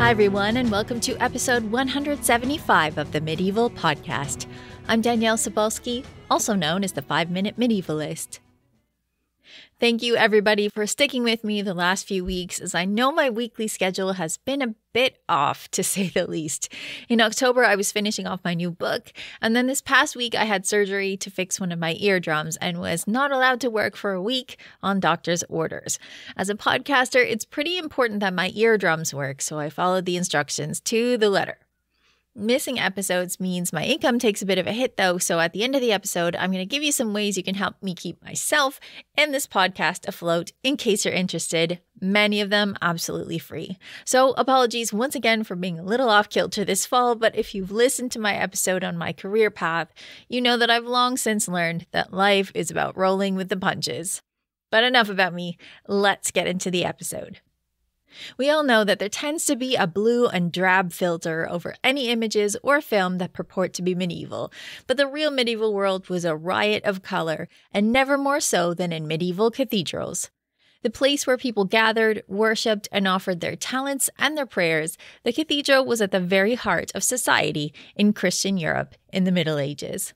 Hi, everyone, and welcome to episode 175 of the Medieval Podcast. I'm Danièle Cebulski, also known as the 5-Minute Medievalist. Thank you, everybody, for sticking with me the last few weeks, as I know my weekly schedule has been a bit off, to say the least. In October, I was finishing off my new book, and then this past week I had surgery to fix one of my eardrums and was not allowed to work for a week on doctor's orders. As a podcaster, it's pretty important that my eardrums work, so I followed the instructions to the letter. Missing episodes means my income takes a bit of a hit, though, so at the end of the episode, I'm going to give you some ways you can help me keep myself and this podcast afloat in case you're interested, many of them absolutely free. So apologies once again for being a little off kilter this fall, but if you've listened to my episode on my career path, you know that I've long since learned that life is about rolling with the punches. But enough about me, let's get into the episode. We all know that there tends to be a blue and drab filter over any images or film that purport to be medieval, but the real medieval world was a riot of color, and never more so than in medieval cathedrals. The place where people gathered, worshipped, and offered their talents and their prayers, the cathedral was at the very heart of society in Christian Europe in the Middle Ages.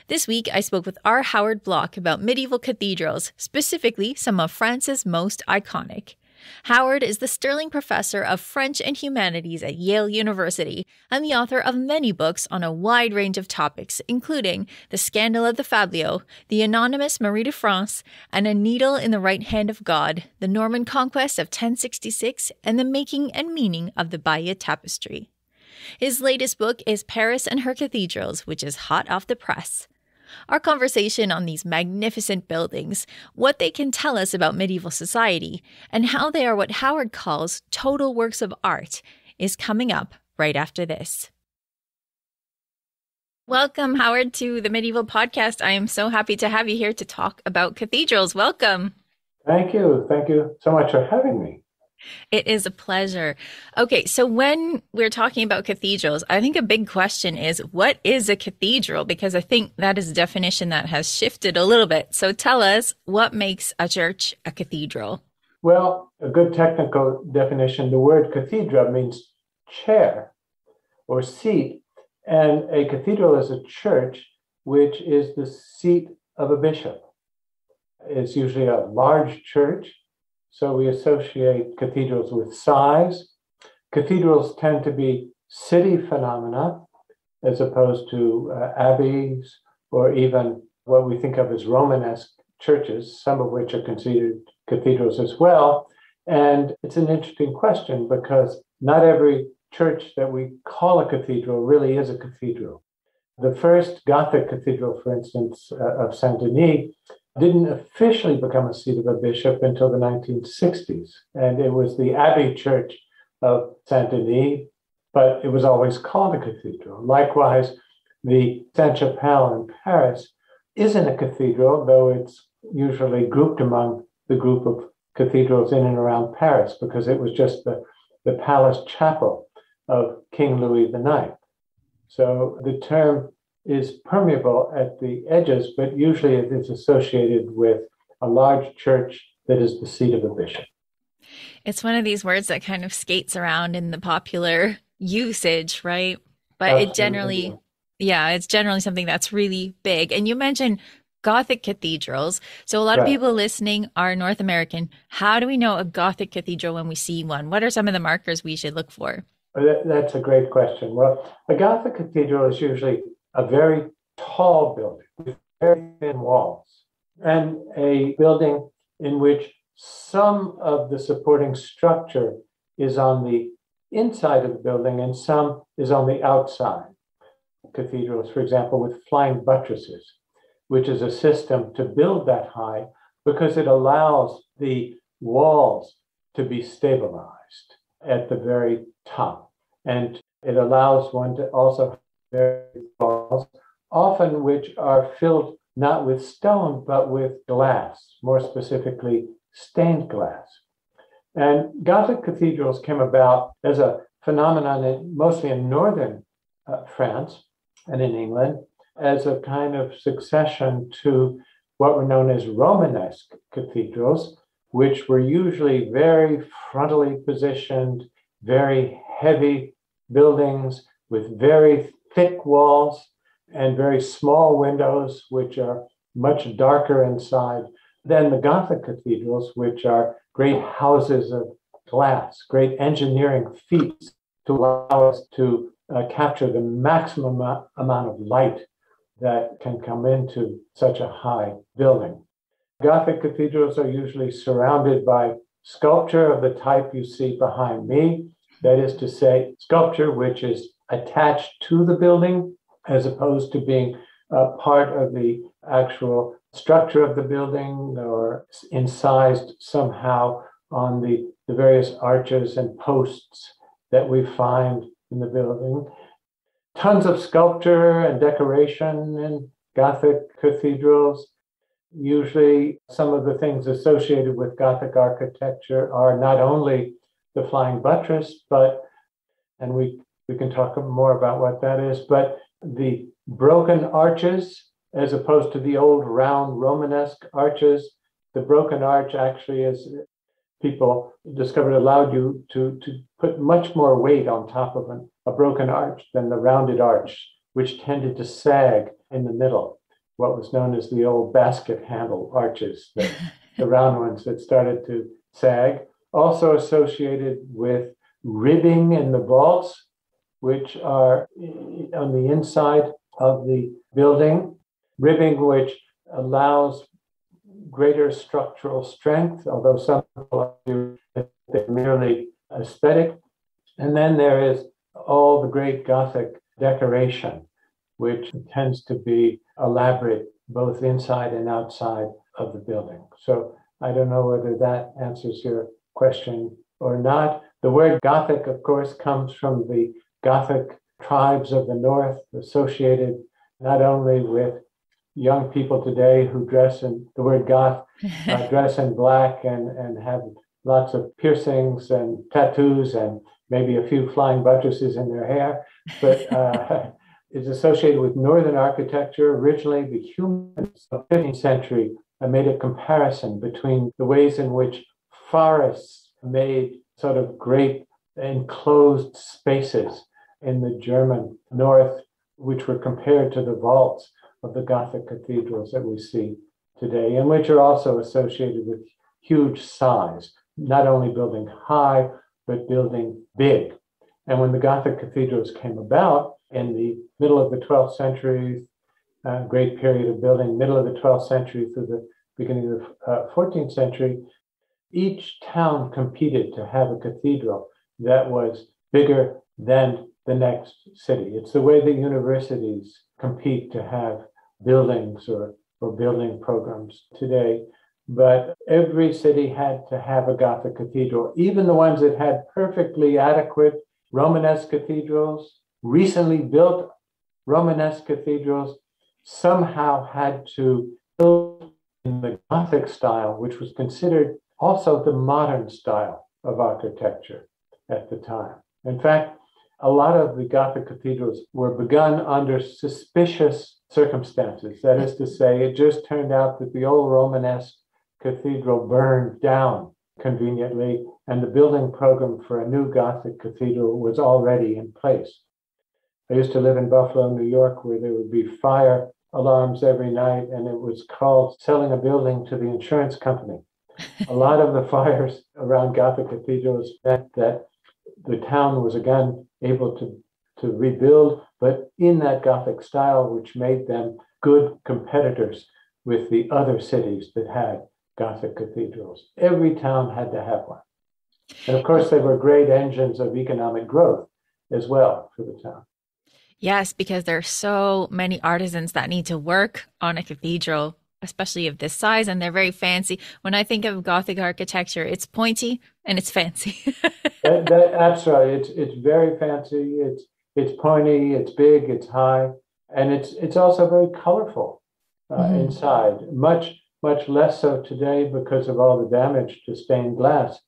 This week, I spoke with R. Howard Bloch about medieval cathedrals, specifically some of France's most iconic. Howard is the Sterling Professor of French and Humanities at Yale University and the author of many books on a wide range of topics, including The Scandal of the Fabliaux, The Anonymous Marie de France, and A Needle in the Right Hand of God, The Norman Conquest of 1066, and The Making and Meaning of the Bayeux Tapestry. His latest book is Paris and Her Cathedrals, which is hot off the press. Our conversation on these magnificent buildings, what they can tell us about medieval society, and how they are what Howard calls total works of art, is coming up right after this. Welcome, Howard, to the Medieval Podcast. I am so happy to have you here to talk about cathedrals. Welcome. Thank you. Thank you so much for having me. It is a pleasure. Okay, so when we're talking about cathedrals, I think a big question is, what is a cathedral? Because I think that is a definition that has shifted a little bit. So tell us, what makes a church a cathedral? Well, a good technical definition, the word cathedra means chair or seat. And a cathedral is a church which is the seat of a bishop. It's usually a large church. So we associate cathedrals with size. Cathedrals tend to be city phenomena as opposed to abbeys or even what we think of as Romanesque churches, some of which are considered cathedrals as well. And it's an interesting question because not every church that we call a cathedral really is a cathedral. The first Gothic cathedral, for instance, of Saint-Denis, didn't officially become a seat of a bishop until the 1960s. And it was the Abbey Church of Saint-Denis, but it was always called a cathedral. Likewise, the Sainte-Chapelle in Paris isn't a cathedral, though it's usually grouped among the group of cathedrals in and around Paris, because it was just the palace chapel of King Louis IX. So the term is permeable at the edges, but usually it is associated with a large church that is the seat of a bishop. It's one of these words that kind of skates around in the popular usage, right? But Absolutely. it's generally something that's really big. And you mentioned Gothic cathedrals. So a lot of Right. people listening are North American. How do we know a Gothic cathedral when we see one? What are some of the markers we should look for? That's a great question. Well, a Gothic cathedral is usually a very tall building with very thin walls, and a building in which some of the supporting structure is on the inside of the building and some is on the outside. Cathedrals, for example, with flying buttresses, which is a system to build that high because it allows the walls to be stabilized at the very top. And it allows one to also have very walls, often which are filled not with stone, but with glass, more specifically stained glass. And Gothic cathedrals came about as a phenomenon mostly in northern France and in England as a kind of succession to what were known as Romanesque cathedrals, which were usually very frontally positioned, very heavy buildings with very thick walls and very small windows, which are much darker inside than the Gothic cathedrals, which are great houses of glass, great engineering feats to allow us to capture the maximum amount of light that can come into such a high building. Gothic cathedrals are usually surrounded by sculpture of the type you see behind me. That is to say, sculpture which is attached to the building as opposed to being part of the actual structure of the building or incised somehow on the various arches and posts that we find in the building. Tons of sculpture and decoration in Gothic cathedrals. Usually some of the things associated with Gothic architecture are not only the flying buttress, and we can talk more about what that is, but the broken arches, as opposed to the old round Romanesque arches. The broken arch actually, as people discovered, allowed you to put much more weight on top of a broken arch than the rounded arch, which tended to sag in the middle, what was known as the old basket handle arches, the round ones that started to sag. Also associated with ribbing in the vaults, which are on the inside of the building, ribbing which allows greater structural strength, although some people argue that they're merely aesthetic. And then there is all the great Gothic decoration, which tends to be elaborate both inside and outside of the building. So I don't know whether that answers your question or not. The word Gothic, of course, comes from the Gothic tribes of the North, associated not only with young people today who dress in the word goth, dress in black and have lots of piercings and tattoos and maybe a few flying buttresses in their hair, but is associated with Northern architecture. Originally, the humanists of the 15th century made a comparison between the ways in which forests made sort of great enclosed spaces in the German North, which were compared to the vaults of the Gothic cathedrals that we see today, and which are also associated with huge size, not only building high, but building big. And when the Gothic cathedrals came about in the middle of the 12th century, great period of building, middle of the 12th century through the beginning of the 14th century, each town competed to have a cathedral that was bigger than the next city. It's the way that universities compete to have buildings or building programs today. But every city had to have a Gothic cathedral, even the ones that had perfectly adequate Romanesque cathedrals, recently built Romanesque cathedrals, somehow had to build in the Gothic style, which was considered also the modern style of architecture at the time. In fact, a lot of the Gothic cathedrals were begun under suspicious circumstances. That is to say, it just turned out that the old Romanesque cathedral burned down conveniently, and the building program for a new Gothic cathedral was already in place. I used to live in Buffalo, New York, where there would be fire alarms every night, and it was called selling a building to the insurance company. A lot of the fires around Gothic cathedrals meant that the town was again able to rebuild, but in that Gothic style, which made them good competitors with the other cities that had Gothic cathedrals. Every town had to have one. And of course, they were great engines of economic growth as well for the town. Yes, because there are so many artisans that need to work on a cathedral, especially of this size, and they're very fancy. When I think of Gothic architecture, it's pointy and it's fancy. That's right. It's very fancy. It's pointy. It's big. It's high, and it's also very colorful inside. Much less so today because of all the damage to stained glass.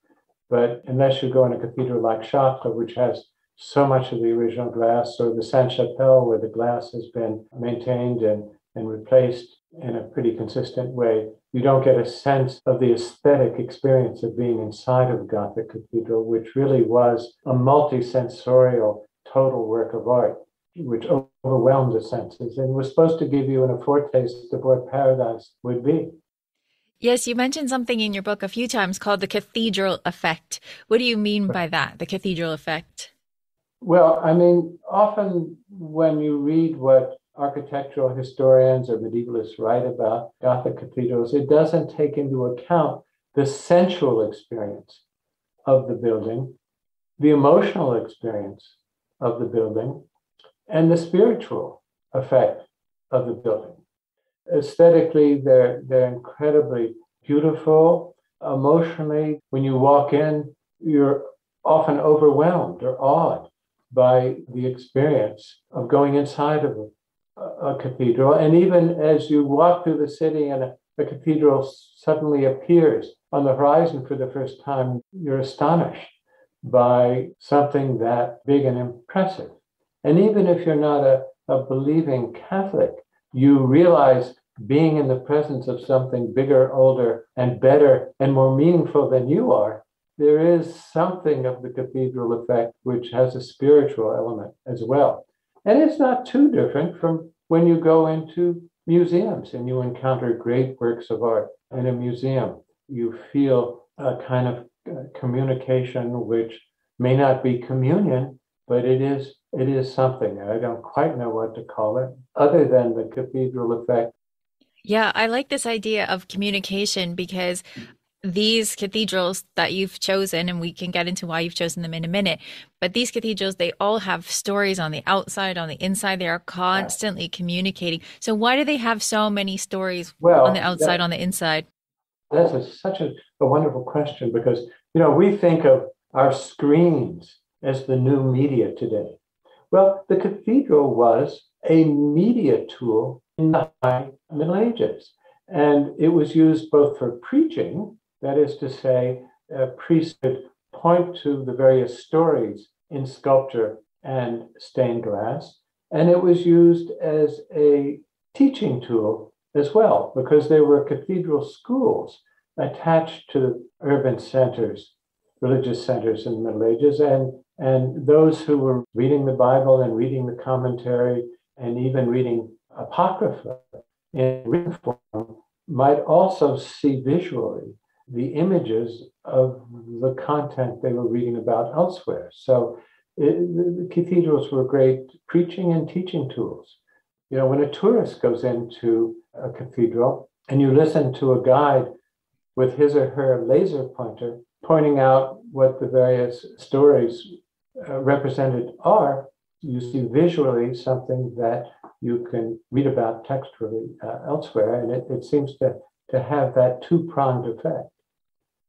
But unless you go in a cathedral like Chartres, which has so much of the original glass, or the Sainte-Chapelle, where the glass has been maintained and replaced in a pretty consistent way, you don't get a sense of the aesthetic experience of being inside of a Gothic cathedral, which really was a multi-sensorial total work of art, which overwhelmed the senses and was supposed to give you a foretaste of what paradise would be. Yes, you mentioned something in your book a few times called the cathedral effect. What do you mean by that, the cathedral effect? Well, I mean, often when you read what architectural historians or medievalists write about Gothic cathedrals, it doesn't take into account the sensual experience of the building, the emotional experience of the building, and the spiritual effect of the building. Aesthetically, they're incredibly beautiful. Emotionally, when you walk in, you're often overwhelmed or awed by the experience of going inside of a cathedral. And even as you walk through the city and a cathedral suddenly appears on the horizon for the first time, you're astonished by something that big and impressive. And even if you're not a believing Catholic, you realize being in the presence of something bigger, older, and better, and more meaningful than you are, there is something of the cathedral effect which has a spiritual element as well. And it's not too different from when you go into museums and you encounter great works of art in a museum. You feel a kind of communication which may not be communion, but it is something. I don't quite know what to call it other than the cathedral effect. Yeah, I like this idea of communication because these cathedrals that you've chosen, and we can get into why you've chosen them in a minute, but these cathedrals, they all have stories on the outside, on the inside. They are constantly communicating. So why do they have so many stories on the outside, on the inside? That's such a wonderful question because, we think of our screens as the new media today. Well, the cathedral was a media tool in the High Middle Ages. And it was used both for preaching, that is to say, priests could point to the various stories in sculpture and stained glass. And it was used as a teaching tool as well, because there were cathedral schools attached to urban centers, religious centers in the Middle Ages. And those who were reading the Bible and reading the commentary and even reading Apocrypha in written form might also see visually the images of the content they were reading about elsewhere. So the cathedrals were great preaching and teaching tools. When a tourist goes into a cathedral and you listen to a guide with his or her laser pointer pointing out what the various stories represented are, you see visually something that you can read about textually elsewhere. And it seems to have that two-pronged effect.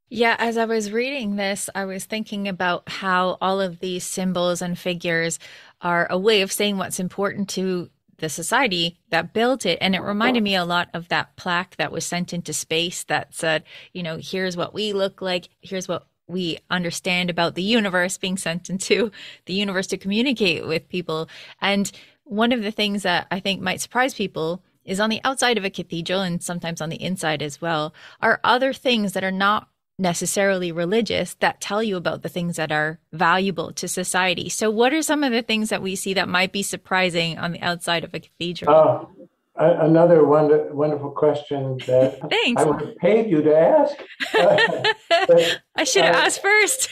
Yeah, as I was reading this, I was thinking about how all of these symbols and figures are a way of saying what's important to the society that built it. And it reminded me a lot of that plaque that was sent into space that said, here's what we look like, here's what we understand about the universe, being sent into the universe to communicate with people. And one of the things that I think might surprise people is on the outside of a cathedral, and sometimes on the inside as well, are other things that are not necessarily religious that tell you about the things that are valuable to society. So what are some of the things that we see that might be surprising on the outside of a cathedral? Another wonderful question that Thanks. I would have paid you to ask. But, I should have asked first.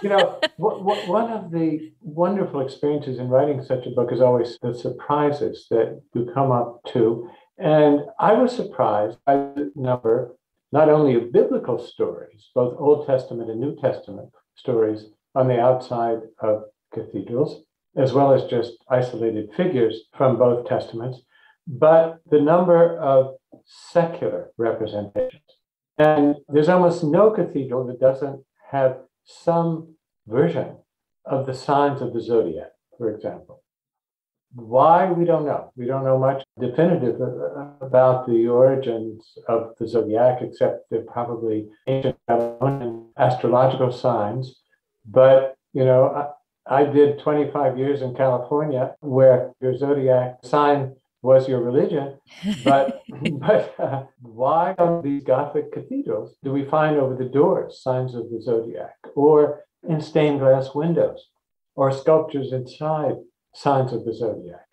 One of the wonderful experiences in writing such a book is always the surprises that you come up to. And I was surprised by the number, not only of biblical stories, both Old Testament and New Testament stories on the outside of cathedrals, as well as just isolated figures from both testaments, but the number of secular representations. And there's almost no cathedral that doesn't have some version of the signs of the zodiac, for example. Why? We don't know. We don't know much definitive about the origins of the zodiac, except they're probably ancient Babylonian astrological signs. But, I did 25 years in California where your zodiac sign was your religion. But why on these Gothic cathedrals do we find over the doors signs of the zodiac, or in stained glass windows, or sculptures inside signs of the zodiac?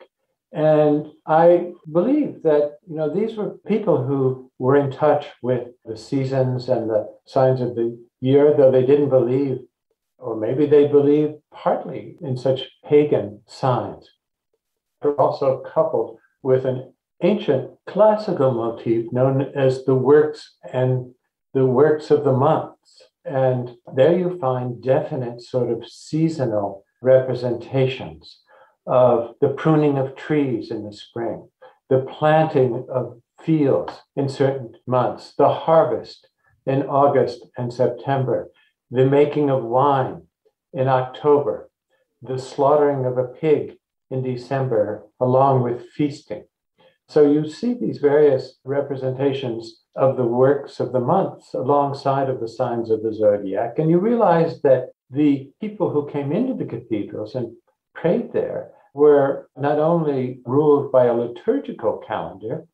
And I believe that, these were people who were in touch with the seasons and the signs of the year, though they didn't believe, or maybe they believed partly in such pagan signs. They're also coupled with an ancient classical motif known as the works of the months. And there you find definite sort of seasonal representations of the pruning of trees in the spring, the planting of fields in certain months, the harvest in August and September, the making of wine in October, the slaughtering of a pig in December, along with feasting. So you see these various representations of the works of the months alongside of the signs of the zodiac. And you realize that the people who came into the cathedrals and prayed there were not only ruled by a liturgical calendar,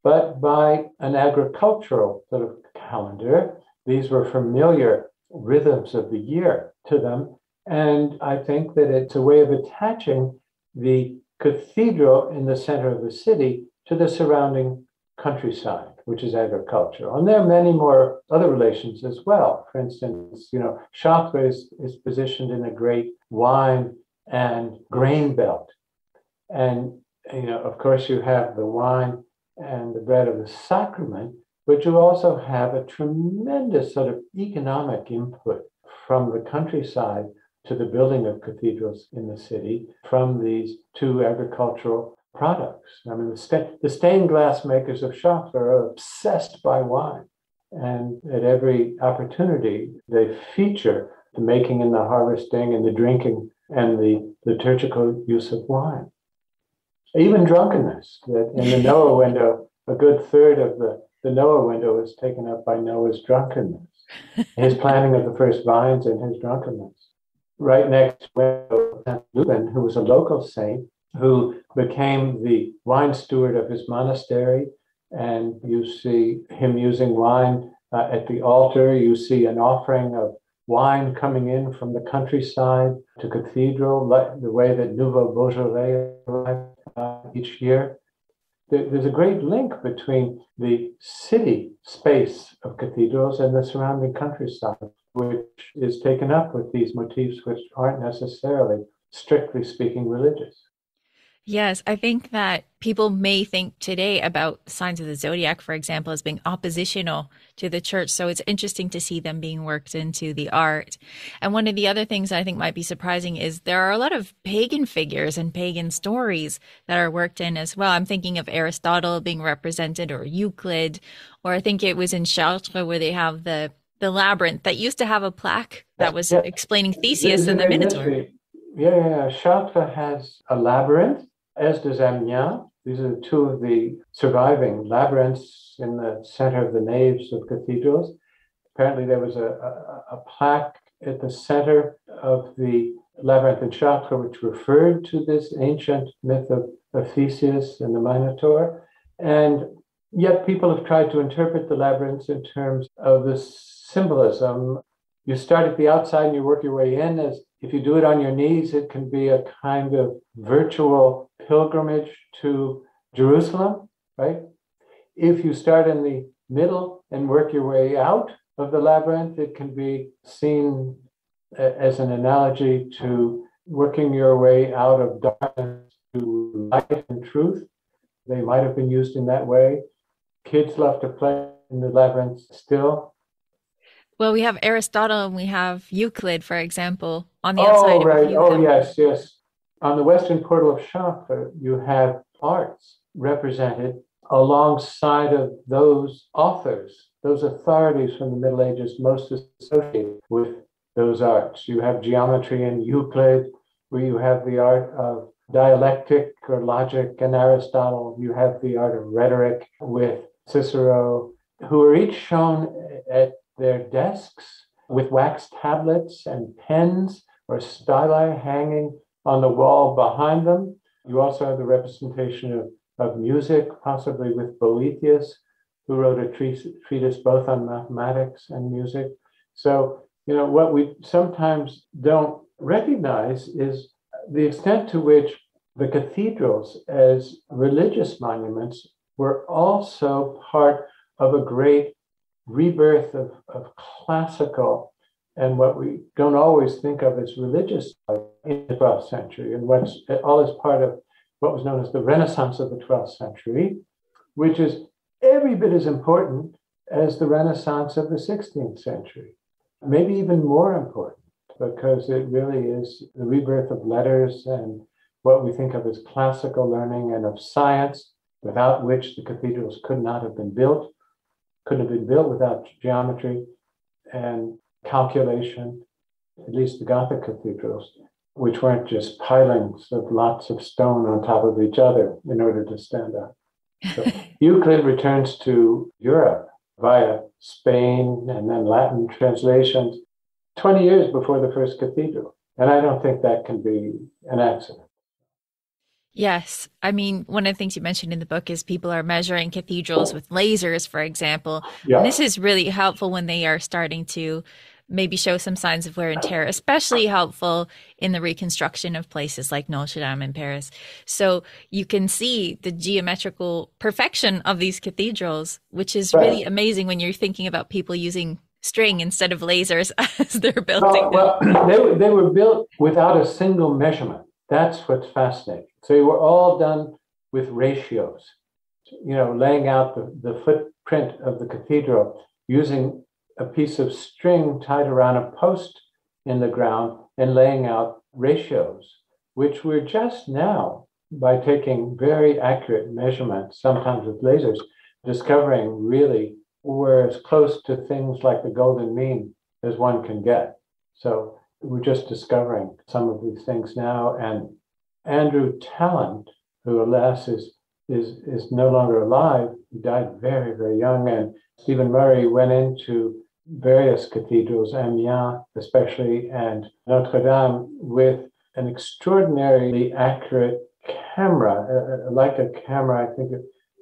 but by an agricultural sort of calendar. These were familiar rhythms of the year to them. And I think that it's a way of attaching the cathedral in the center of the city to the surrounding countryside, which is agricultural. And there are many more other relations as well. For instance, Chartres is positioned in a great wine and grain belt. And, of course, you have the wine and the bread of the sacrament, but you also have a tremendous sort of economic input from the countryside to the building of cathedrals in the city from these two agricultural products. I mean, the stained glass makers of Chartres are obsessed by wine. And at every opportunity, they feature the making and the harvesting and the drinking and the liturgical use of wine. Even drunkenness, that in the Noah window, a good third of the Noah window is taken up by Noah's drunkenness, his planting of the first vines and his drunkenness. Right next to St. Lubin, who was a local saint, who became the wine steward of his monastery. And you see him using wine at the altar. You see an offering of wine coming in from the countryside to cathedral, the way that Nouveau Beaujolais arrived each year. There's a great link between the city space of cathedrals and the surrounding countryside, which is taken up with these motifs which aren't necessarily, strictly speaking, religious. Yes, I think that people may think today about signs of the zodiac, for example, as being oppositional to the church. So it's interesting to see them being worked into the art. And one of the other things I think might be surprising is there are a lot of pagan figures and pagan stories that are worked in as well. I'm thinking of Aristotle being represented, or Euclid, or I think it was in Chartres where they have the labyrinth that used to have a plaque that was explaining Theseus and the Minotaur. Yeah. Chartres has a labyrinth, as does Amiens. These are two of the surviving labyrinths in the center of the naves of cathedrals. Apparently there was a plaque at the center of the labyrinth in Chartres which referred to this ancient myth of Theseus and the Minotaur. And yet people have tried to interpret the labyrinths in terms of the symbolism. You start at the outside and you work your way in. As if you do it on your knees, it can be a kind of virtual pilgrimage to Jerusalem, right? If you start in the middle and work your way out of the labyrinth, it can be seen as an analogy to working your way out of darkness to light and truth. They might have been used in that way. Kids love to play in the labyrinth still. Well, we have Aristotle and we have Euclid, for example, on the outside. Oh, right. Oh, yes. On the western portal of Chartres, you have arts represented alongside of those authors, those authorities from the Middle Ages most associated with those arts. You have geometry in Euclid, where you have the art of dialectic or logic in Aristotle. You have the art of rhetoric with Cicero, who are each shown at their desks with wax tablets and pens or styli hanging on the wall behind them. You also have the representation of of music, possibly with Boethius, who wrote a treatise both on mathematics and music. So, what we sometimes don't recognize is the extent to which the cathedrals as religious monuments were also part of a great rebirth of classical and what we don't always think of as religious life in the 12th century, and what's all is part of what was known as the Renaissance of the 12th century, which is every bit as important as the Renaissance of the 16th century, maybe even more important, because it really is the rebirth of letters and what we think of as classical learning and of science, without which the cathedrals could not have been built, couldn't have been built without geometry and calculation, at least the Gothic cathedrals, which weren't just pilings of lots of stone on top of each other in order to stand up. So Euclid returns to Europe via Spain and then Latin translations 20 years before the first cathedral. And I don't think that can be an accident. Yes. I mean, one of the things you mentioned in the book is people are measuring cathedrals with lasers, for example. Yeah. And this is really helpful when they are starting to maybe show some signs of wear and tear, especially helpful in the reconstruction of places like Notre Dame in Paris. So you can see the geometrical perfection of these cathedrals, which is really amazing when you're thinking about people using string instead of lasers as they're building. Well, they were built without a single measurement. That's what's fascinating. So they were all done with ratios, laying out the footprint of the cathedral using a piece of string tied around a post in the ground and laying out ratios, which we're just now, by taking very accurate measurements, sometimes with lasers, discovering really we're as close to things like the golden mean as one can get. So we're just discovering some of these things now. And Andrew Tallant, who alas is no longer alive, he died very, very young, and Stephen Murray went into various cathedrals, Amiens especially, and Notre Dame, with an extraordinarily accurate camera, a Leica camera, I think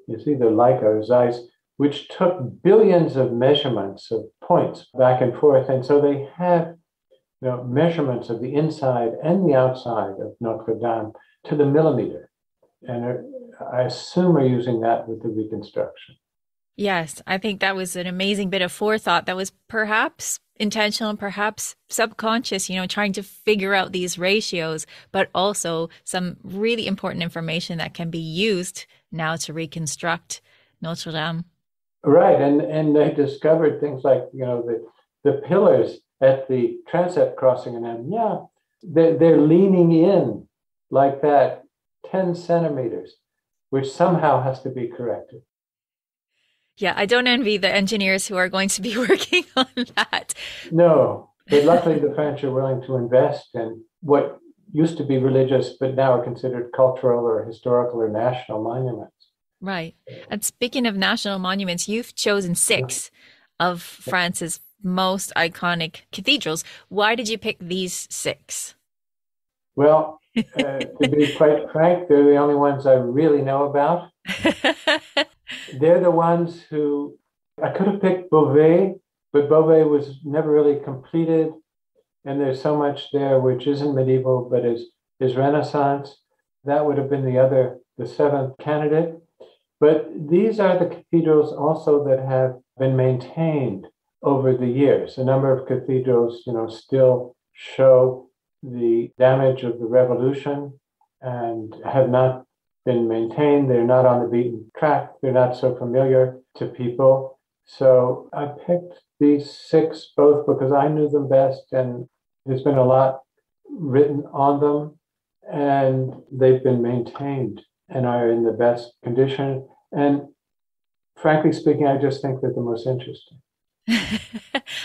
it's either Leica or Zeiss, which took billions of measurements of points back and forth. And so they have measurements of the inside and the outside of Notre Dame to the millimeter. And I assume are using that with the reconstruction. Yes, I think that was an amazing bit of forethought that was perhaps intentional and perhaps subconscious, trying to figure out these ratios, but also some really important information that can be used now to reconstruct Notre Dame. Right. And they discovered things like, the pillars at the transept crossing in Amiens, they're leaning in like that 10 centimeters, which somehow has to be corrected. Yeah, I don't envy the engineers who are going to be working on that. No, but luckily the French are willing to invest in what used to be religious, but now are considered cultural or historical or national monuments. Right. And speaking of national monuments, you've chosen 6 of France's most iconic cathedrals. Why did you pick these 6? Well, to be quite frank, they're the only ones I really know about. They're the ones who I could have picked Beauvais, but Beauvais was never really completed. And there's so much there which isn't medieval, but is Renaissance. That would have been the 7th candidate. But these are the cathedrals also that have been maintained over the years. A number of cathedrals, still show the damage of the revolution and have not been maintained. They're not on the beaten track. They're not so familiar to people. So I picked these 6 both because I knew them best, and there's been a lot written on them, and they've been maintained and are in the best condition. And frankly speaking, I just think they're the most interesting.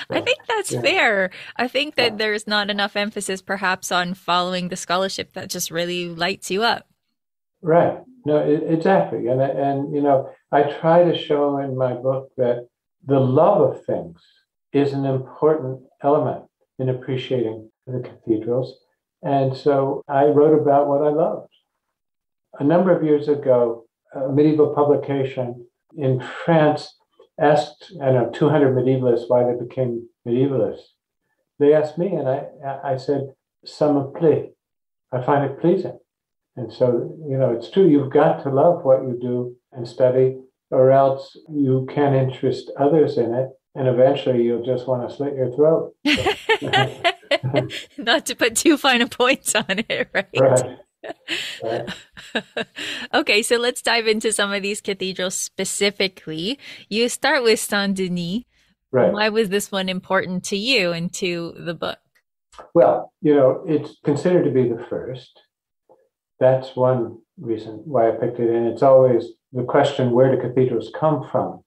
I think that's fair. I think that there's not enough emphasis perhaps on following the scholarship that just really lights you up. Right. No, exactly. And I try to show in my book that the love of things is an important element in appreciating the cathedrals. And so I wrote about what I loved. A number of years ago, a medieval publication in France asked, 200 medievalists why they became medievalists. They asked me, and I said, "Ça me plaît." I find it pleasing. And so, it's true, you've got to love what you do and study, or else you can't interest others in it, and eventually you'll just want to slit your throat. Not to put too fine a point on it, right? Right. Okay, so let's dive into some of these cathedrals specifically. You start with Saint Denis. Right. Why was this one important to you and to the book? Well, it's considered to be the first. That's one reason why I picked it. And it's always the question, where do cathedrals come from,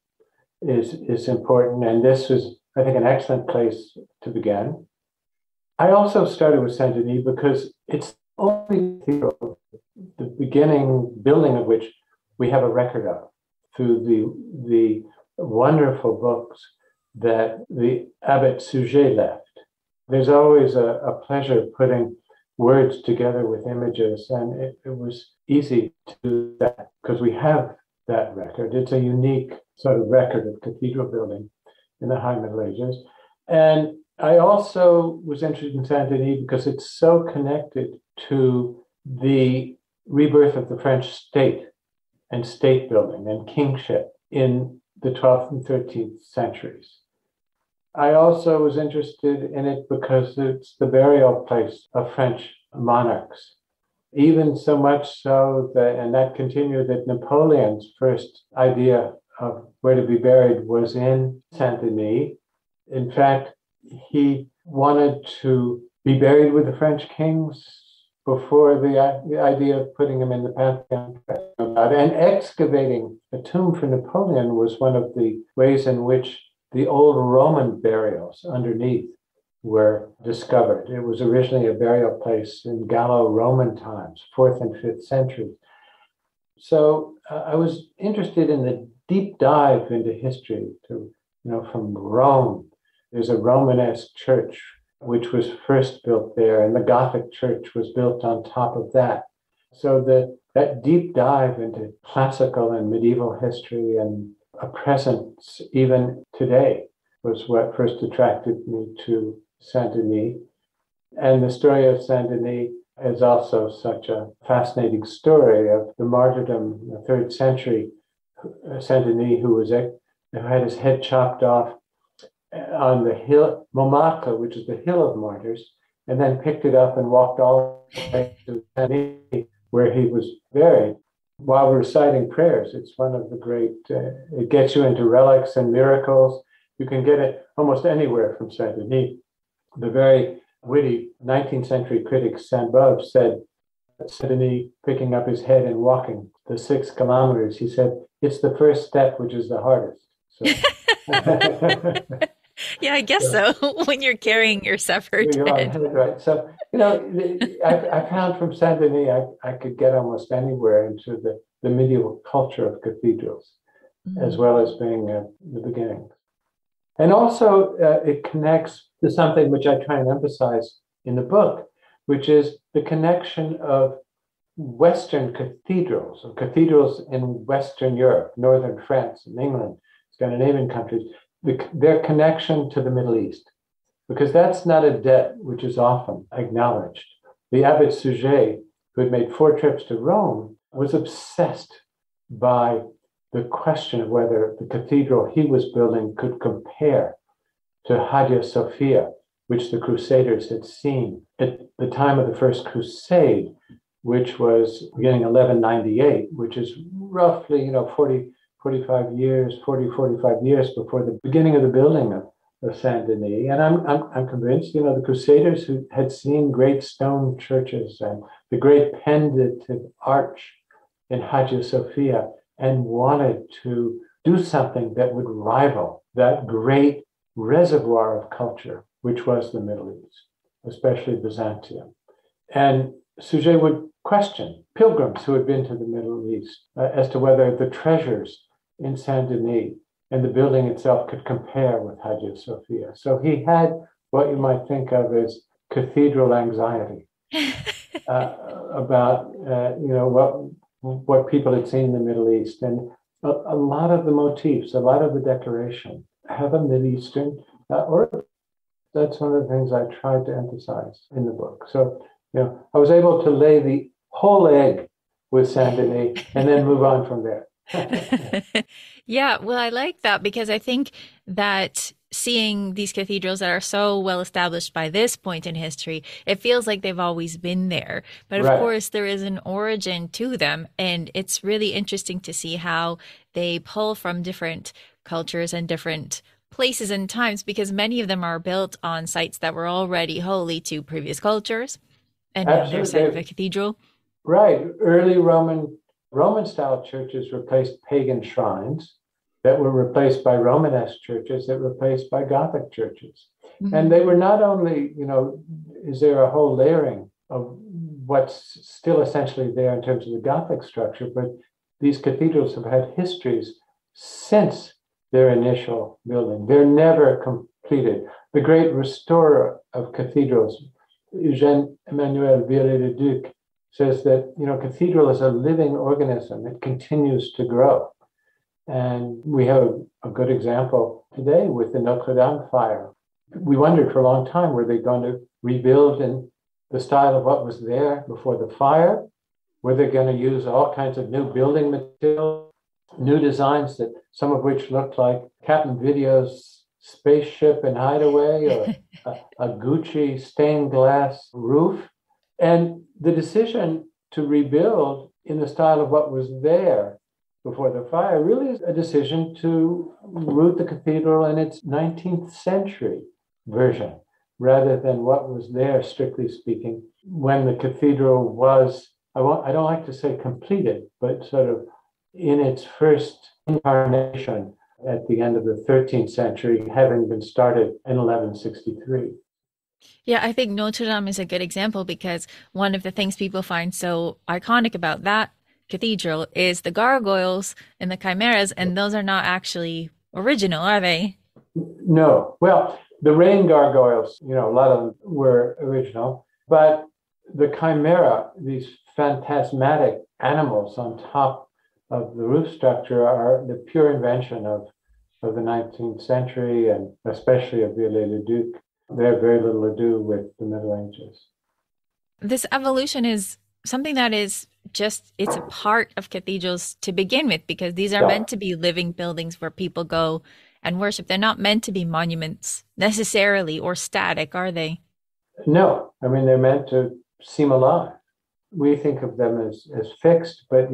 is important. And this was, I think, an excellent place to begin. I also started with Saint Denis because it's the only cathedral, the beginning building of which we have a record of through the wonderful books that the Abbot Suger left. There's always a pleasure putting words together with images, and it was easy to do that because we have that record. It's a unique sort of record of cathedral building in the High Middle Ages. And I also was interested in Saint Denis because it's so connected to the rebirth of the French state and state building and kingship in the 12th and 13th centuries. I also was interested in it because it's the burial place of French monarchs, even so much so that, and that continued, that Napoleon's first idea of where to be buried was in Saint Denis. In fact, he wanted to be buried with the French kings before the idea of putting him in the Pantheon. And excavating a tomb for Napoleon was one of the ways in which the old Roman burials underneath were discovered. It was originally a burial place in Gallo-Roman times, 4th and 5th centuries. So I was interested in the deep dive into history from Rome. There's a Romanesque church which was first built there, and the Gothic church was built on top of that. So that deep dive into classical and medieval history and a presence even today was what first attracted me to Saint Denis. And the story of Saint Denis is also such a fascinating story of the martyrdom in the 3rd century. Saint Denis, who had his head chopped off on the hill, Montmartre, which is the Hill of Martyrs, and then picked it up and walked all the way to Saint Denis, where he was buried. While reciting prayers, it's one of the great, it gets you into relics and miracles. You can get it almost anywhere from Saint Denis. The very witty 19th century critic Sainte-Beuve said, Saint Denis picking up his head and walking the 6 kilometers, he said, it's the first step which is the hardest. So. Yeah, I guess so. When you're carrying your severed head. Right. So, I found from Saint Denis, I could get almost anywhere into the medieval culture of cathedrals, as well as being the beginning. And also, it connects to something which I try and emphasize in the book, which is the connection of Western cathedrals, or cathedrals in Western Europe, Northern France and England, Scandinavian countries, their connection to the Middle East, because that's not a debt which is often acknowledged. The Abbot Suger, who had made 4 trips to Rome, was obsessed by the question of whether the cathedral he was building could compare to Hagia Sophia, which the Crusaders had seen at the time of the First Crusade, which was beginning 1198, which is roughly 45 years before the beginning of the building of Saint Denis. And I'm convinced, the Crusaders who had seen great stone churches and the great pendanted arch in Hagia Sophia and wanted to do something that would rival that great reservoir of culture, which was the Middle East, especially Byzantium. And Suger would question pilgrims who had been to the Middle East as to whether the treasures in Saint Denis and the building itself could compare with Hagia Sophia. So he had what you might think of as cathedral anxiety about, what people had seen in the Middle East. And a lot of the motifs, a lot of the decoration have a Mideastern origin. That's one of the things I tried to emphasize in the book. So, I was able to lay the whole egg with Saint-Denis and then move on from there. Yeah, well, I like that because I think that seeing these cathedrals that are so well established by this point in history, it feels like they've always been there. But of Right. course, there is an origin to them. And it's really interesting to see how they pull from different cultures and different places and times, because many of them are built on sites that were already holy to previous cultures. And now they're site of a cathedral. Right. Early Roman style churches replaced pagan shrines that were replaced by Romanesque churches that replaced by Gothic churches. Mm-hmm. And they were not only, is there a whole layering of what's still essentially there in terms of the Gothic structure, but these cathedrals have had histories since their initial building. They're never completed. The great restorer of cathedrals, Eugène Emmanuel Viollet-le-Duc, says that, cathedral is a living organism. It continues to grow. And we have a good example today with the Notre Dame fire. We wondered for a long time, were they going to rebuild in the style of what was there before the fire? Were they going to use all kinds of new building materials, new designs, that some of which looked like Captain Video's spaceship and hideaway, or a Gucci stained glass roof? And the decision to rebuild in the style of what was there before the fire really is a decision to root the cathedral in its 19th century version, rather than what was there, strictly speaking, when the cathedral was, I don't like to say completed, but sort of in its first incarnation at the end of the 13th century, having been started in 1163. Yeah, I think Notre Dame is a good example, because one of the things people find so iconic about that cathedral is the gargoyles and the chimeras, and those are not actually original, are they? No. Well, the rain gargoyles, a lot of them were original, but the chimera, these phantasmatic animals on top of the roof structure, are the pure invention of the 19th century, and especially of Viollet-le-Duc. They have very little to do with the Middle Ages. This evolution is something that is it's a part of cathedrals to begin with, because these are meant to be living buildings where people go and worship. They're not meant to be monuments necessarily, or static, are they? No, I mean, they're meant to seem alive. We think of them as fixed, but,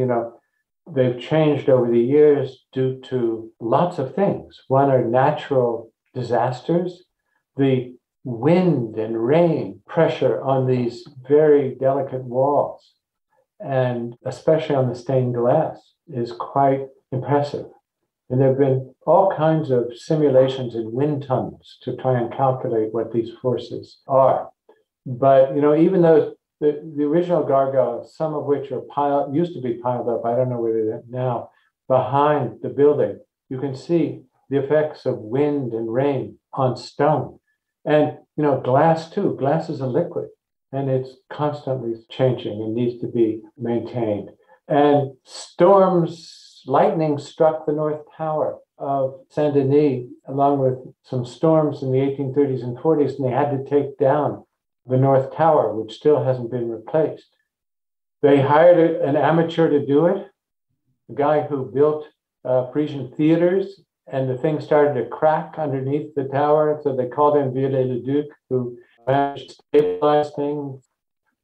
they've changed over the years due to lots of things. One are natural disasters, the wind and rain pressure on these very delicate walls, and especially on the stained glass, is quite impressive. And there have been all kinds of simulations in wind tunnels to try and calculate what these forces are. But, even though the original gargoyles, some of which are used to be piled up, I don't know where they're now, behind the building, you can see the effects of wind and rain on stone. And, glass too. Glass is a liquid, and it's constantly changing and needs to be maintained. And lightning struck the North Tower of Saint-Denis, along with some storms in the 1830s and 40s, and they had to take down the North Tower, which still hasn't been replaced. They hired an amateur to do it, a guy who built Parisian theaters, and the thing started to crack underneath the tower, so they called him Viollet-le-Duc, who managed to stabilize things.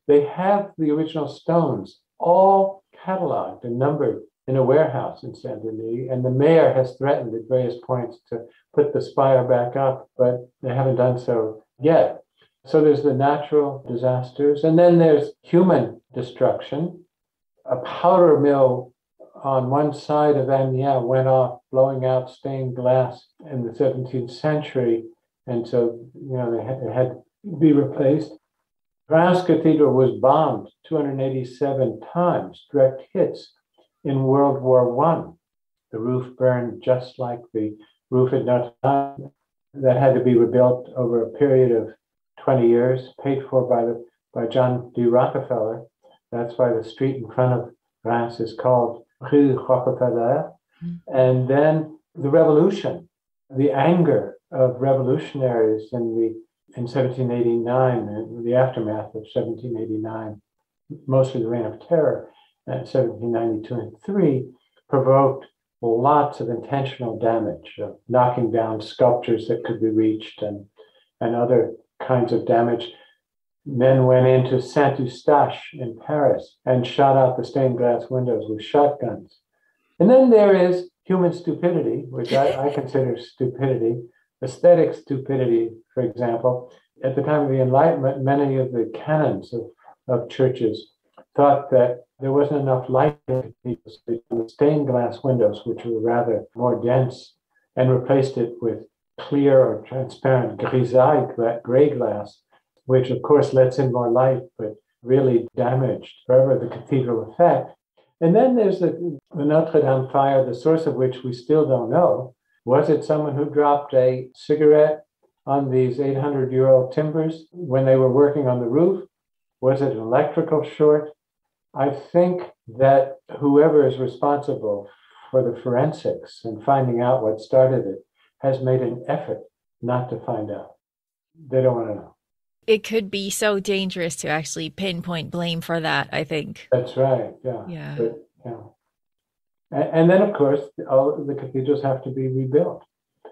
They have the original stones all cataloged and numbered in a warehouse in Saint-Denis, and the mayor has threatened at various points to put the spire back up, but they haven't done so yet. So there's the natural disasters, and then there's human destruction. A powder mill on one side of Amiens went off, blowing out stained glass in the 17th century, and so it had to be replaced. Reims Cathedral was bombed 287 times, direct hits, in World War I. The roof burned just like the roof at Notre Dame. That had to be rebuilt over a period of 20 years, paid for by John D. Rockefeller. That's why the street in front of Reims is called Rue Rockefeller. And then the revolution, the anger of revolutionaries in 1789, the aftermath of 1789, mostly the Reign of Terror, 1792 and 3, provoked lots of intentional damage, knocking down sculptures that could be reached and other kinds of damage. Men went into Saint-Eustache in Paris and shot out the stained glass windows with shotguns. And then there is human stupidity, which I consider stupidity, aesthetic stupidity, for example. At the time of the Enlightenment, many of the canons of churches thought that there wasn't enough light in the stained glass windows, which were rather more dense, and replaced it with clear or transparent grisaille, gray glass, which of course lets in more light, but really damaged forever the cathedral effect. And then there's the Notre Dame fire, the source of which we still don't know. Was it someone who dropped a cigarette on these 800-year-old timbers when they were working on the roof? Was it an electrical short? I think that whoever is responsible for the forensics and finding out what started it has made an effort not to find out. They don't want to know. It could be so dangerous to actually pinpoint blame for that, I think. That's right, yeah. Yeah. But, and then, of course, all the cathedrals have to be rebuilt.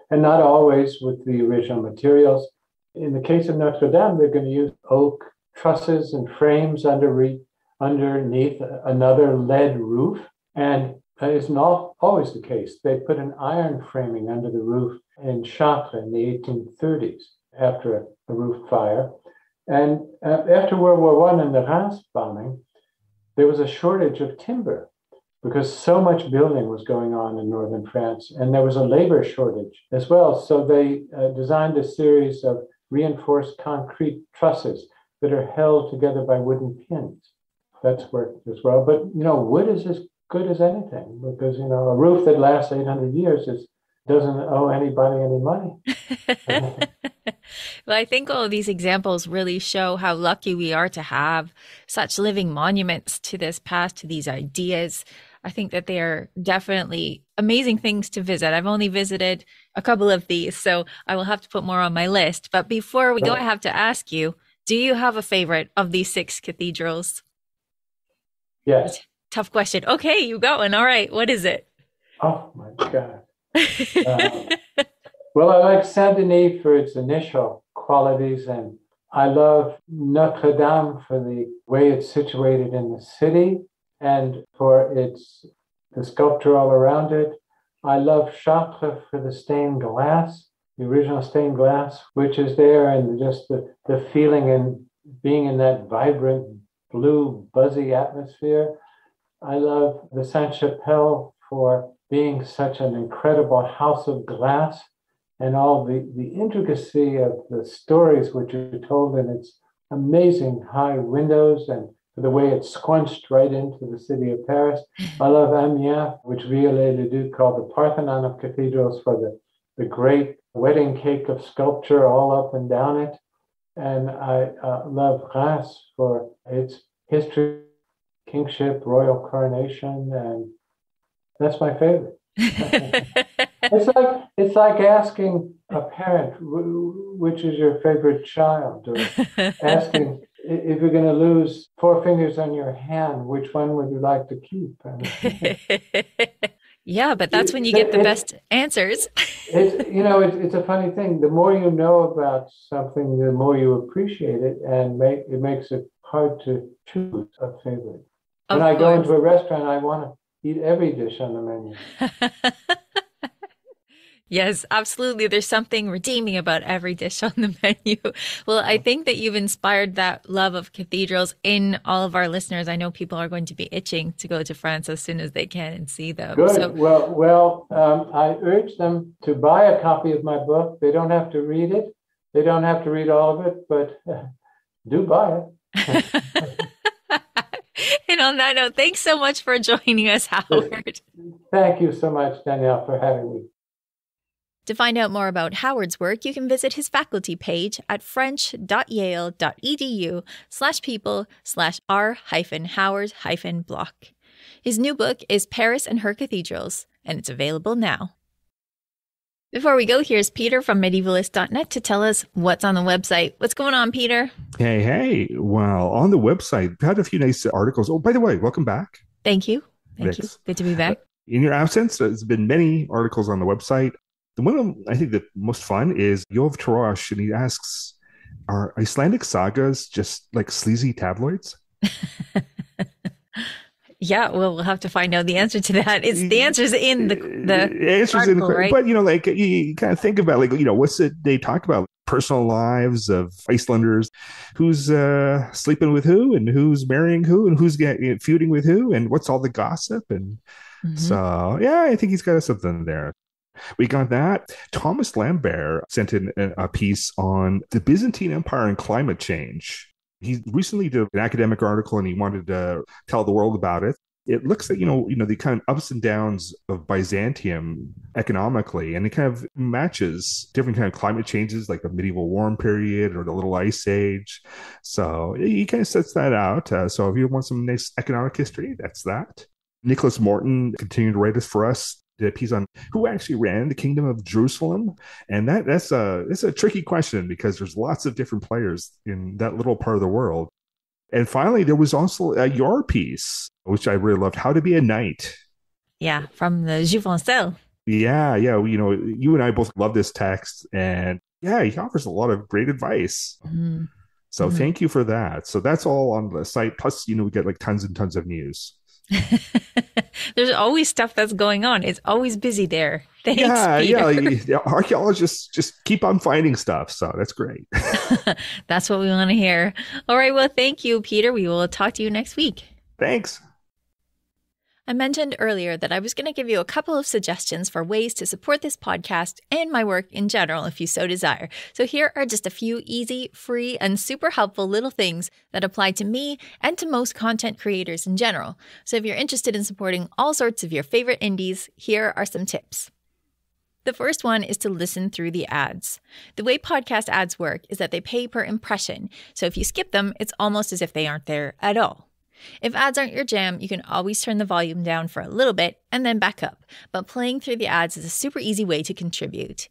And not always with the original materials. In the case of Notre Dame, they're going to use oak trusses and frames underneath another lead roof. And it's not always the case. They put an iron framing under the roof in Chartres in the 1830s after a roof fire. And after World War I and the Reims bombing, there was a shortage of timber because so much building was going on in northern France, and there was a labor shortage as well. So they designed a series of reinforced concrete trusses that are held together by wooden pins. That's worked as well. But, wood is as good as anything because, a roof that lasts 800 years doesn't owe anybody any money. Well, I think all of these examples really show how lucky we are to have such living monuments to this past, to these ideas. I think that they are definitely amazing things to visit. I've only visited a couple of these, so I will have to put more on my list. But before we go, I have to ask you, do you have a favorite of these 6 cathedrals? Yes. Tough question. Okay, you got one. All right. What is it? Oh, my God. Well, I like Saint-Denis for its initial qualities, and I love Notre Dame for the way it's situated in the city and for the sculpture all around it. I love Chartres for the stained glass, the original stained glass, which is there, and just the feeling in being in that vibrant, blue, buzzy atmosphere. I love the Sainte-Chapelle for being such an incredible house of glass and all the intricacy of the stories which are told in its amazing high windows and the way it's squunched right into the city of Paris. I love Amiens, which Viollet-le-Duc called the Parthenon of cathedrals, for the great wedding cake of sculpture all up and down it. And I love Reims for its history, kingship, royal coronation, and that's my favorite. It's like asking a parent, which is your favorite child, or asking if you're going to lose 4 fingers on your hand, which one would you like to keep? Yeah, but that's when you get the best answers. It's a funny thing. The more you know about something, the more you appreciate it, and it makes it hard to choose a favorite. When I go into a restaurant, I want to eat every dish on the menu. Yes, absolutely. There's something redeeming about every dish on the menu. Well, I think that you've inspired that love of cathedrals in all of our listeners. I know people are going to be itching to go to France as soon as they can and see them. Good. So, well, I urge them to buy a copy of my book. They don't have to read it. They don't have to read all of it, but do buy it. And on that note, thanks so much for joining us, Howard. Thank you so much, Danièle, for having me. To find out more about Howard's work, you can visit his faculty page at french.yale.edu/people/r-Howard-Bloch. His new book is Paris and Her Cathedrals, and it's available now. Before we go, here's Peter from medievalist.net to tell us what's on the website. What's going on, Peter? Hey. Well, on the website, we've had a few nice articles. Oh, by the way, welcome back. Thank you. Thank you. Good to be back. In your absence, there's been many articles on the website. The one I think the most fun is Yov Tarosh, and he asks, are Icelandic sagas just like sleazy tabloids? Yeah, well, we'll have to find out the answer to that. The answer's in the article, right? But, you kind of think about, what's it they talk about? Personal lives of Icelanders, who's sleeping with who, and who's marrying who, and who's feuding with who, and what's all the gossip. And so, yeah, I think he's got something there. We got that. Thomas Lambert sent in a piece on the Byzantine Empire and climate change. He recently did an academic article, and he wanted to tell the world about it. It looks like, the kind of ups and downs of Byzantium economically, and it kind of matches different kind of climate changes, like the medieval warm period or the Little Ice Age. So he kind of sets that out. So if you want some nice economic history, that's that. Nicholas Morton continued to write this for us. Did a piece on who actually ran the Kingdom of Jerusalem, and that's a tricky question because there's lots of different players in that little part of the world. And finally, there was also your piece, which I really loved, How to Be a Knight. Yeah, from the Jouvencel. Yeah. You and I both love this text, and yeah, he offers a lot of great advice. So thank you for that. So that's all on the site. Plus, we get like tons and tons of news. There's always stuff that's going on. It's always busy there. Thanks, Peter. Yeah. Archaeologists just keep on finding stuff. So that's great. That's what we want to hear. All right. Well, thank you, Peter. We will talk to you next week. Thanks. I mentioned earlier that I was going to give you a couple of suggestions for ways to support this podcast and my work in general if you so desire. So here are just a few easy, free, and super helpful little things that apply to me and to most content creators in general. So if you're interested in supporting all sorts of your favorite indies, here are some tips. The first one is to listen through the ads. The way podcast ads work is that they pay per impression. So if you skip them, it's almost as if they aren't there at all. If ads aren't your jam, you can always turn the volume down for a little bit and then back up. But playing through the ads is a super easy way to contribute.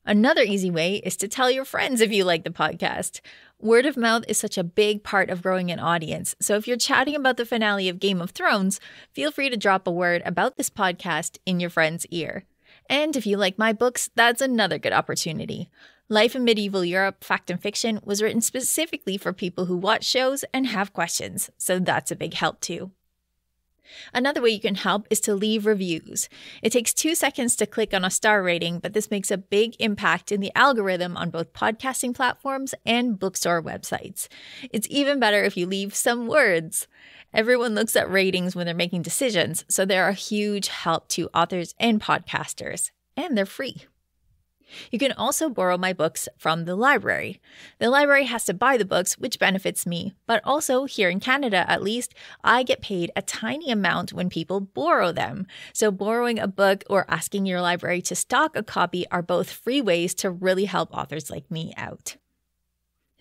Another easy way is to tell your friends if you like the podcast. Word of mouth is such a big part of growing an audience. So if you're chatting about the finale of Game of Thrones, feel free to drop a word about this podcast in your friend's ear. And if you like my books, that's another good opportunity. Life in Medieval Europe, Fact and Fiction was written specifically for people who watch shows and have questions, so that's a big help too. Another way you can help is to leave reviews. It takes 2 seconds to click on a star rating, but this makes a big impact in the algorithm on both podcasting platforms and bookstore websites. It's even better if you leave some words. Everyone looks at ratings when they're making decisions, so they're a huge help to authors and podcasters, and they're free. You can also borrow my books from the library. The library has to buy the books, which benefits me, but also here in Canada at least, I get paid a tiny amount when people borrow them. So borrowing a book or asking your library to stock a copy are both free ways to really help authors like me out.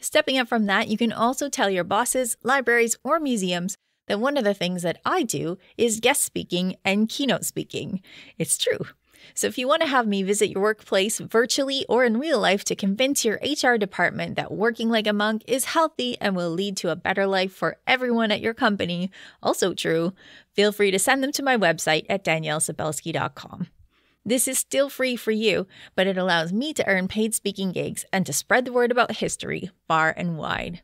Stepping up from that, you can also tell your bosses, libraries, or museums that one of the things that I do is guest speaking and keynote speaking. It's true. So if you want to have me visit your workplace virtually or in real life to convince your HR department that working like a monk is healthy and will lead to a better life for everyone at your company, also true, feel free to send them to my website at daniellesabelski.com. This is still free for you, but it allows me to earn paid speaking gigs and to spread the word about history far and wide.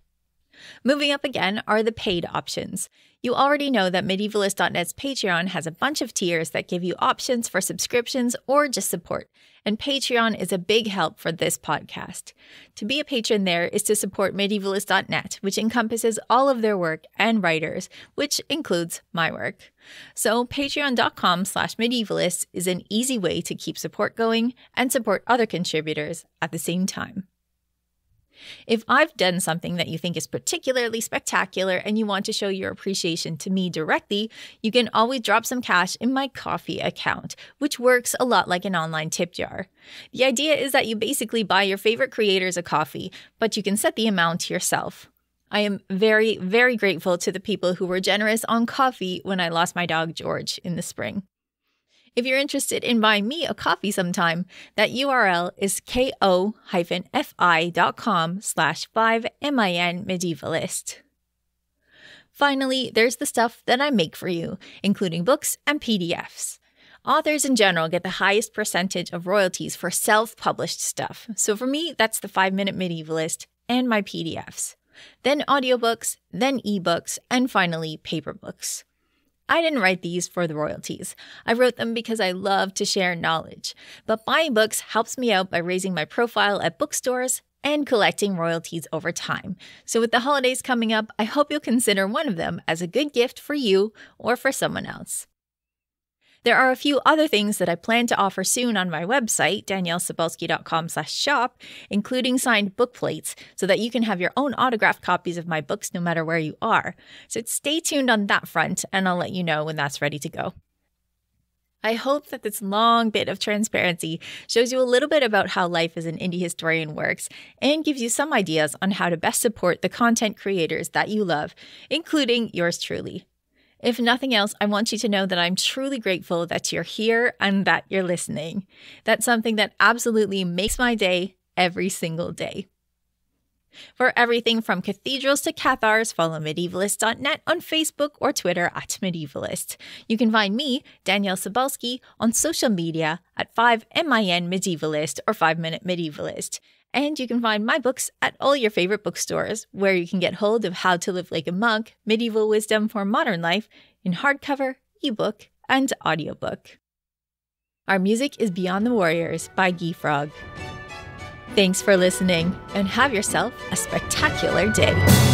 Moving up again are the paid options. You already know that medievalist.net's Patreon has a bunch of tiers that give you options for subscriptions or just support, and Patreon is a big help for this podcast. To be a patron there is to support medievalist.net, which encompasses all of their work and writers, which includes my work. So patreon.com/medievalist is an easy way to keep support going and support other contributors at the same time. If I've done something that you think is particularly spectacular and you want to show your appreciation to me directly, you can always drop some cash in my Ko-fi account, which works a lot like an online tip jar. The idea is that you basically buy your favorite creators a coffee, but you can set the amount yourself. I am very, very grateful to the people who were generous on coffee when I lost my dog George in the spring. If you're interested in buying me a coffee sometime, that URL is ko-fi.com/5min-medievalist. Finally, there's the stuff that I make for you, including books and PDFs. Authors in general get the highest percentage of royalties for self-published stuff. So for me, that's the 5-Minute Medievalist and my PDFs. Then audiobooks, then ebooks, and finally paper books. I didn't write these for the royalties. I wrote them because I love to share knowledge. But buying books helps me out by raising my profile at bookstores and collecting royalties over time. So with the holidays coming up, I hope you'll consider one of them as a good gift for you or for someone else. There are a few other things that I plan to offer soon on my website, daniellesobolski.com/shop, including signed book plates so that you can have your own autographed copies of my books no matter where you are. So stay tuned on that front, and I'll let you know when that's ready to go. I hope that this long bit of transparency shows you a little bit about how Life as an Indie Historian works and gives you some ideas on how to best support the content creators that you love, including yours truly. If nothing else, I want you to know that I'm truly grateful that you're here and that you're listening. That's something that absolutely makes my day every single day. For everything from cathedrals to cathars, follow medievalist.net on Facebook or Twitter @medievalist. You can find me, Danièle Sobolski, on social media at 5min-medievalist or 5-minute medievalist. And you can find my books at all your favorite bookstores, where you can get hold of How to Live Like a Monk, Medieval Wisdom for Modern Life, in hardcover, ebook, and audiobook. Our music is Beyond the Warriors by Guy Frog. Thanks for listening, and have yourself a spectacular day.